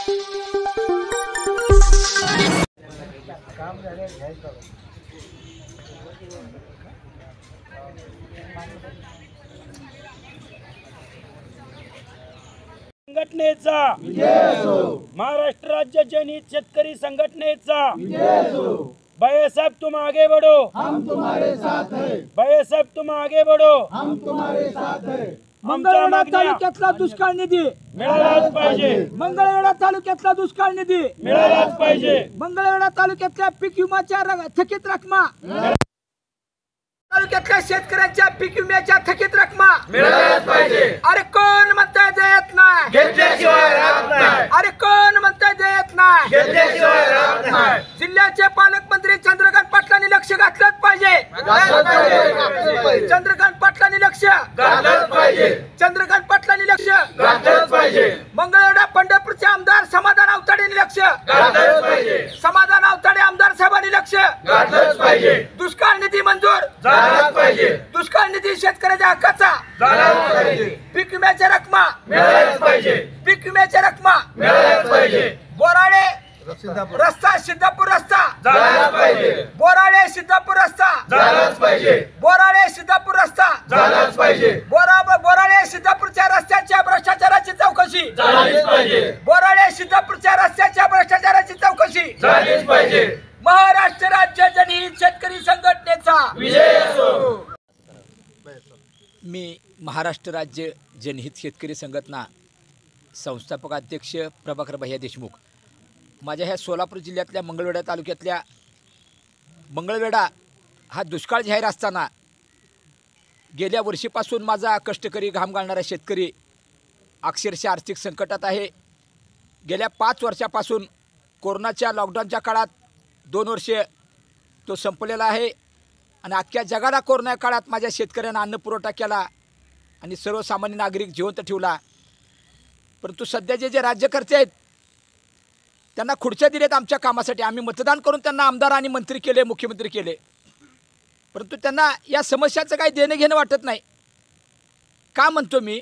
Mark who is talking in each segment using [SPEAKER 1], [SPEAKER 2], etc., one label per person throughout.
[SPEAKER 1] संघटनेचा महाराष्ट्र राज्य जनहित शेतकरी संघटनेचा भाईसाहब तुम आगे बढ़ो,
[SPEAKER 2] हम तुम्हारे साथ हैं।
[SPEAKER 1] भाईसाहब तुम आगे बढ़ो,
[SPEAKER 2] हम तुम्हारे साथ हैं।
[SPEAKER 3] मंगळवेढा तालुक्यातला दुष्काळ निधी
[SPEAKER 1] मिळालाच पाहिजे,
[SPEAKER 3] मंगळवेढा तालुक्यातला दुष्काळ निधी
[SPEAKER 1] मिळालाच पाहिजे,
[SPEAKER 3] मंगळवेढा तालुक्यातल्या पीक विम्याच्या थकीत रकमा, तालुक्यातल्या शेतकऱ्यांच्या पीक विम्याच्या थकीत रकमा
[SPEAKER 1] मिळालाच पाहिजे।
[SPEAKER 3] अरे कोण म्हणताय देत नाही,
[SPEAKER 1] घेतल्याशिवाय राहत नाही,
[SPEAKER 3] अरे कोण म्हणताय देत नाही,
[SPEAKER 1] घेतल्याशिवाय राहत नाही।
[SPEAKER 3] जिल्ह्याचे पालकमंत्री चंद्रकांत पाटलांनी लक्ष घातलंच पाहिजे, चंद्रकांत पाटलांनी लक्ष
[SPEAKER 1] घातलंच पाहिजे,
[SPEAKER 3] चंद्रकांत पाटलांनी लक्ष
[SPEAKER 1] घातलंच पाहिजे,
[SPEAKER 3] मंगळवेढा पंढरपूरचे आमदार समाधान आवताडेंनी लक्ष
[SPEAKER 1] घातलंच पाहिजे,
[SPEAKER 3] समाधान आवताडे आमदार साहेबांनी लक्ष
[SPEAKER 1] घातलंच पाहिजे,
[SPEAKER 3] दुष्काळ निधी मंजूर
[SPEAKER 1] झालाच पाहिजे,
[SPEAKER 3] दुष्काळ निधी शेतकऱ्याच्या हक्काचा
[SPEAKER 1] झालाच पाहिजे,
[SPEAKER 3] पीक विम्याच्या रकमा
[SPEAKER 1] मिळालाच पाहिजे,
[SPEAKER 3] पीक विम्याच्या रकमा
[SPEAKER 1] मिळालाच पाहिजे,
[SPEAKER 3] बोराडे रस्ता सिद्धापूर रस्ता
[SPEAKER 1] झालाच पाहिजे,
[SPEAKER 3] बोराडे सिद्धापूर रस्ता
[SPEAKER 1] झालाच पाहिजे,
[SPEAKER 3] बोराडे सिद्धापूर रस्ता
[SPEAKER 1] झालाच पाहिजे,
[SPEAKER 3] बोराडे सिद्धापूरच्या रस्त्याच्या भ्रष्टाचाराची चौकशी
[SPEAKER 1] झालीच पाहिजे,
[SPEAKER 3] बोराडे सिद्धापूरच्या रस्त्याच्या भ्रष्टाचाराची चौकशी
[SPEAKER 1] झालीच पाहिजे।
[SPEAKER 3] महाराष्ट्र राज्य जनहित शेतकरी संघटनेचा
[SPEAKER 1] विजय असो।
[SPEAKER 4] मी महाराष्ट्र राज्य जनहित शेतकरी संघटना संस्थापक अध्यक्ष प्रभाकर भैया देशमुख। माझ्या ह्या सोलापूर जिल्ह्यातल्या मंगळवेढा तालुक्यातल्या मंगळवेढा हा दुष्काळ जाहीर असताना गेल्या वर्षीपासून माझा कष्टकरी घाम घालणारा शेतकरी अक्षरशः आर्थिक संकटात आहे। गेल्या 5 वर्षापासून कोरोनाच्या लॉकडाऊनच्या काळात 2 वर्षे तो संपलेला आहे आणि अख्ख्या जगाला कोरोना काळात माझ्या शेतकऱ्यांना अन्न पुरवठा केला आणि सर्वसामान्य नागरिक जिवंत ठेवला। परंतु सध्या जे राज्यकर्ते आहेत त्यांना खुर्च्या दिलेत आमच्या कामासाठी, आम्ही मतदान करून त्यांना आमदार आणि मंत्री केले, मुख्यमंत्री केले, परंतु त्यांना या समस्याचं काही देणं घेणं वाटत नाही। का म्हणतो मी,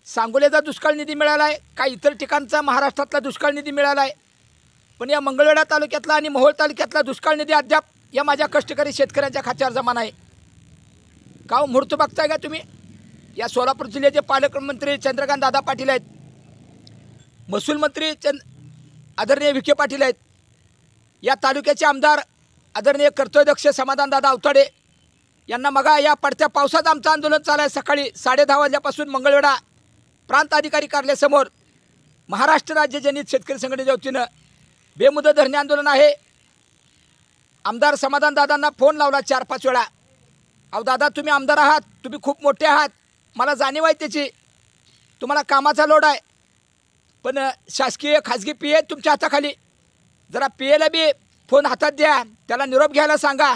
[SPEAKER 4] सांगोल्याचा दुष्काळ निधी मिळाला आहे, काही इतर ठिकाणचा महाराष्ट्रातला दुष्काळ निधी मिळाला आहे, पण या मंगळवेढा तालुक्यातला आणि मोहोळ तालुक्यातला दुष्काळ निधी अद्याप या माझ्या कष्टकरी शेतकऱ्यांच्या खात्यावर जमा नाही। का मुहूर्त बघताय का तुम्ही? या सोलापूर जिल्ह्याचे पालकमंत्री चंद्रकांत दादा पाटील आहेत, महसूल मंत्री आदरणीय विखे पाटील आहेत, या तालुक्याचे आमदार आदरणीय कर्तव्यदक्ष समाधान दादा आवताडे यांना मगा या पडत्या पावसात आमचं आंदोलन चालू आहे। सकाळी 10:30 वाजल्यापासून मंगळवेढा प्रांत अधिकारी कार्यालयासमोर महाराष्ट्र राज्य जनहित शेतकरी संघटनेच्या वतीनं बेमुदत धरणे आंदोलन आहे। आमदार समाधान दादांना फोन लावला 4-5 वेळा, अहो दादा तुम्ही आमदार आहात, तुम्ही खूप मोठे आहात, मला जाणीव आहे त्याची, तुम्हाला कामाचा लोड आहे, पण शासकीय खाजगी पी ए तुमच्या हाताखाली, जरा पी एला बी फोन हातात द्या, त्याला निरोप घ्यायला सांगा।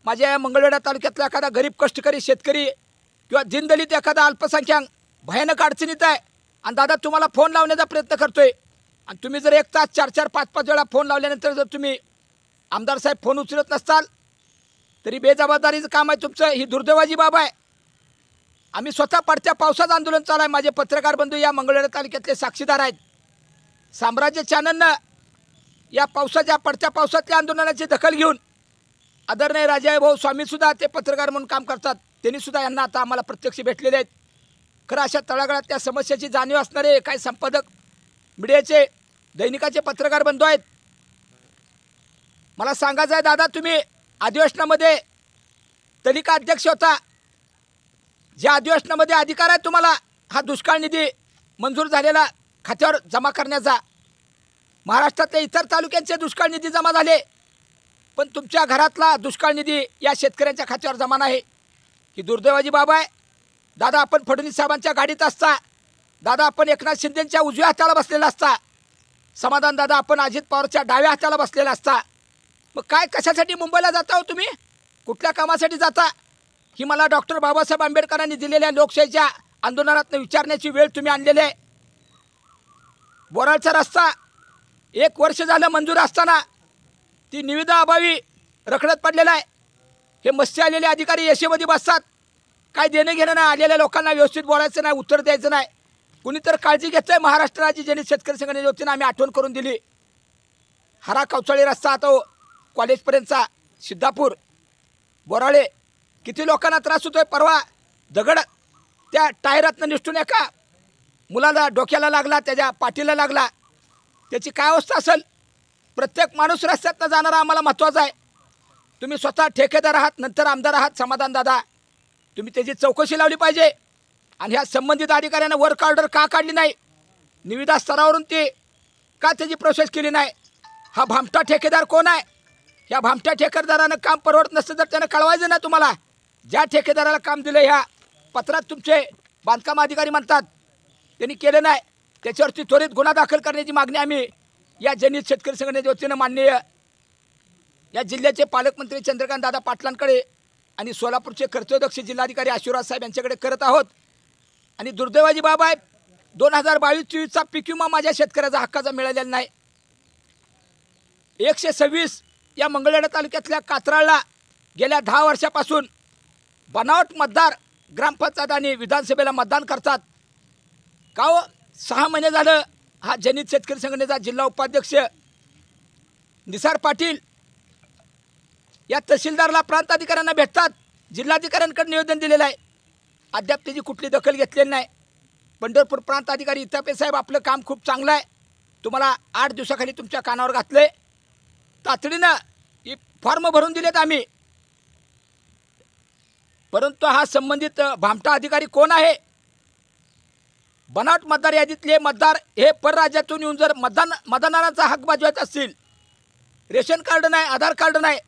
[SPEAKER 4] माझ्या या मंगळवेढा तालुक्यातला एखादा गरीब कष्टकरी शेतकरी किंवा दीनदलित एखादा अल्पसंख्याक भयानक अडचणीत आहे आणि दादा तुम्हाला फोन लावण्याचा प्रयत्न करतोय आणि तुम्ही जर 1 तास 4-4, 5-5 वेळा फोन लावल्यानंतर जर तुम्ही आमदार साहेब फोन उचलत नसताल तरी बेजबाबदारीचं काम आहे तुमचं, ही दुर्दैवाची बाब आहे। आम्ही स्वतः पडत्या पावसात आंदोलन चालू आहे, माझे पत्रकार बंधू या मंगळवेढा तालुक्यातले साक्षीदार आहेत। साम्राज्य चॅनलनं या पावसाच्या पडत्या पावसातल्या आंदोलनाची दखल घेऊन आदरणीय राजाभाऊ भाऊ स्वामीसुद्धा ते पत्रकार म्हणून काम करतात, त्यांनीसुद्धा यांना आता आम्हाला प्रत्यक्ष भेटलेले आहेत। खरं अशा तळागाळात त्या समस्येची जाणीव असणारे काही संपादक मीडियाचे दैनिकाचे पत्रकार बंधू आहेत। मला सांगायचं आहे दादा, तुम्ही अधिवेशनामध्ये तालिका अध्यक्ष होता, ज्या अधिवेशनामध्ये अधिकार आहे तुम्हाला हा दुष्काळ निधी मंजूर झालेला खात्यावर जमा करण्याचा, महाराष्ट्रातल्या इतर तालुक्यांचे दुष्काळ निधी जमा झाले, पण तुमच्या घरातला दुष्काळ निधी या शेतकऱ्यांच्या खात्यावर जमा नाही, ही दुर्दैवाची बाब आहे। दादा आपण फडणवीस साहेबांच्या गाडीत असता, दादा आपण एकनाथ शिंदेंच्या उजव्या हाताला बसलेला असता, समाधान दादा आपण अजित पवारच्या डाव्या हाताला बसलेला असता, मग काय कशासाठी मुंबईला जाता हो तुम्ही, कुठल्या कामासाठी जाता, ही मला डॉक्टर बाबासाहेब आंबेडकरांनी दिलेल्या लोकशाहीच्या आंदोलनातून विचारण्याची वेळ तुम्ही आणलेली आहे। बोराळचा रस्ता 1 वर्ष झालं मंजूर असताना ती निविदा अभावी रखडत पडलेला आहे। हे मस्ती आलेले अधिकारी यशेमध्ये बसतात, काय देणं घेणं नाही, आलेल्या लोकांना व्यवस्थित बोलायचं नाही, उत्तर द्यायचं नाही, कुणीतर काळजी घेतोय महाराष्ट्र राज्य जनहित शेतकरी संघटनेच्या वतीनं आम्ही आठवण करून दिली. हरा कवचाळी रस्ता आता कॉलेजपर्यंतचा सिद्धापूर बोराळे किती लोकांना त्रास होतोय. परवा दगड त्या टायरातनं निष्ठून एका मुलाला डोक्याला लागला, त्याच्या पाठीला लागला. त्याची काय अवस्था असेल. प्रत्येक माणूस रस्त्यातनं जाणारा आम्हाला महत्त्वाचा आहे. तुम्ही स्वतः ठेकेदार आहात, नंतर आमदार आहात समाधान दादा, तुम्ही त्याची चौकशी लावली पाहिजे. आणि ह्या संबंधित अधिकाऱ्यांना वर्क ऑर्डर का काढली नाही, निविदा स्तरावरून ते का त्याची प्रोसेस केली नाही. हा भामटा ठेकेदार कोण आहे. ह्या भामट्या ठेकेदारानं काम परवडत नसतं तर त्यानं कळवायचं ना तुम्हाला. ज्या ठेकेदाराला काम दिलं ह्या पत्रात तुमचे बांधकाम अधिकारी म्हणतात त्यांनी केलं नाही, त्याच्यावरती त्वरित गुन्हा दाखल करण्याची मागणी आम्ही या जनहित शेतकरी संघटनेच्या वतीनं माननीय या जिल्ह्याचे पालकमंत्री चंद्रकांत दादा पाटलांकडे आणि सोलापूरचे कर्तव्यदक्ष जिल्हाधिकारी आशीर्वाद साहेब यांच्याकडे करत आहोत. आणि दुर्दैवाची बाब आहे 2022-23चा पीक विमा माझ्या शेतकऱ्याचा हक्काचा मिळालेला नाही. 126 या मंगळवेढा तालुक्यातल्या कात्राळला गेल्या 10 वर्षापासून बनावट मतदार ग्रामपंचायत आणि विधानसभेला मतदान करतात. का हो 6 महिने झालं हा जनहित शेतकरी संघटनेचा जिल्हा उपाध्यक्ष निसार पाटील या तहसीलदारला प्रांत अधिकाऱ्यांना भेटतात, जिल्हाधिकाऱ्यांकडे निवेदन दिलेलं आहे, अद्याप त्याची कुठली दखल घेतलेली नाही. पंढरपूर प्रांत अधिकारी इतापे साहेब आपलं काम खूप चांगलं आहे, तुम्हाला 8 दिवसाखाली तुमच्या कानावर घातलंय, तातडीनं ही फॉर्म भरून दिलेत आम्ही. परंतु हा संबंधित भामटा अधिकारी कोण आहे. बनावट मतदार यादीतले मतदार हे परराज्यातून येऊन जर मतदानाचा हक्क बजावत असतील, रेशन कार्ड नाही, आधार कार्ड नाही,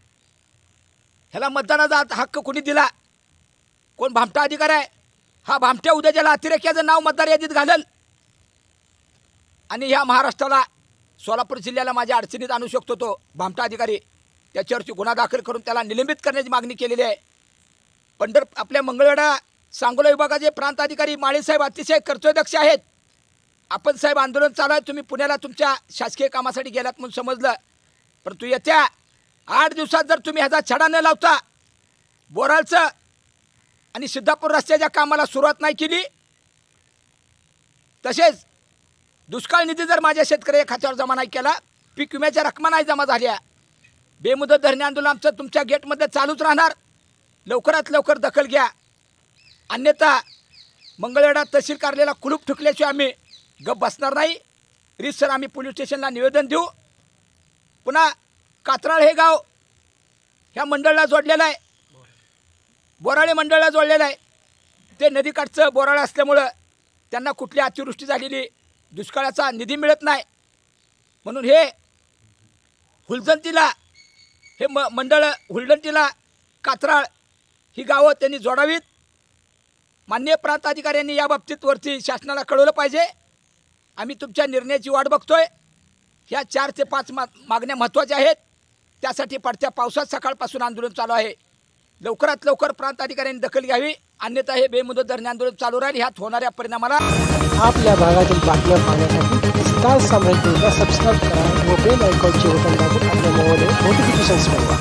[SPEAKER 4] ह्याला मतदानाचा हक्क कोणी दिला. कोण भामटा अधिकारी आहे. हा भामट्या उद्या ज्याला अतिरेक्याचं नाव मतदार यादीत घालेल आणि ह्या महाराष्ट्राला सोलापूर जिल्ह्याला माझ्या अडचणीत आणू शकतो तो भामटा अधिकारी, त्याच्यावरची गुन्हा दाखल करून त्याला निलंबित करण्याची मागणी केलेली आहे. आपल्या मंगळवेढा सांगोला विभागाचे प्रांत अधिकारी माळीसाहेब अतिशय कर्तव्यदक्ष आहेत. आपण साहेब आंदोलन चालू आहे, तुम्ही पुण्याला तुमच्या शासकीय कामासाठी गेलात म्हणून समजलं, परंतु येत्या 8 दिवसात जर तुम्ही ह्याचा छडा न लावता बोराळचं आणि सिद्धापूर रस्त्याच्या कामाला सुरुवात नाही केली, तसेच दुष्काळ निधी जर माझ्या शेतकरी खात्यावर जमा नाही केला, पीक विम्याच्या रकमा नाही जमा झाल्या, बेमुदत धरणे आंदोलन आमचं तुमच्या गेटमध्ये चालूच राहणार. लवकरात लवकर दखल घ्या, अन्यथा मंगळवेढा तहसील कार्यालयाला कुलूप ठुकल्याशिवाय आम्ही गप बसणार नाही. रीतसर आम्ही पोलीस स्टेशनला निवेदन देऊ. पुन्हा कात्राळ हे गाव ह्या मंडळाला जोडलेलं आहे, बोराळे मंडळाला जोडलेलं आहे. ते नदीकाठचं बोराळे असल्यामुळं त्यांना कुठली अतिवृष्टी झालेली दुष्काळाचा निधी मिळत नाही, म्हणून हे हुलजंतीला हे मंडळ हुलजंतीला कात्राळ ही गावं त्यांनी जोडावीत. माननीय प्रांत अधिकाऱ्यांनी या बाबतीत वरती शासनाला कळवलं पाहिजे. आम्ही तुमच्या निर्णयाची वाट बघतोय. ह्या 4 ते 5 मागण्या महत्त्वाच्या आहेत, त्यासाठी पडत्या पावसात सकाळपासून आंदोलन चालू आहे. लवकरात लवकर प्रांत अधिकाऱ्यांनी दखल घ्यावी, अन्यथा हे बेमुदत धरणे आंदोलन चालू राहील. ह्यात होणाऱ्या परिणामाला
[SPEAKER 5] आपल्या भागातील बातम्या पाहण्यासाठी स्टार साम्राज्याला सबस्क्राईब करा व बेल आयकॉनचे बटन दाबून आपल्या मोबाईलवर नोटिफिकेशन्स मिळवा.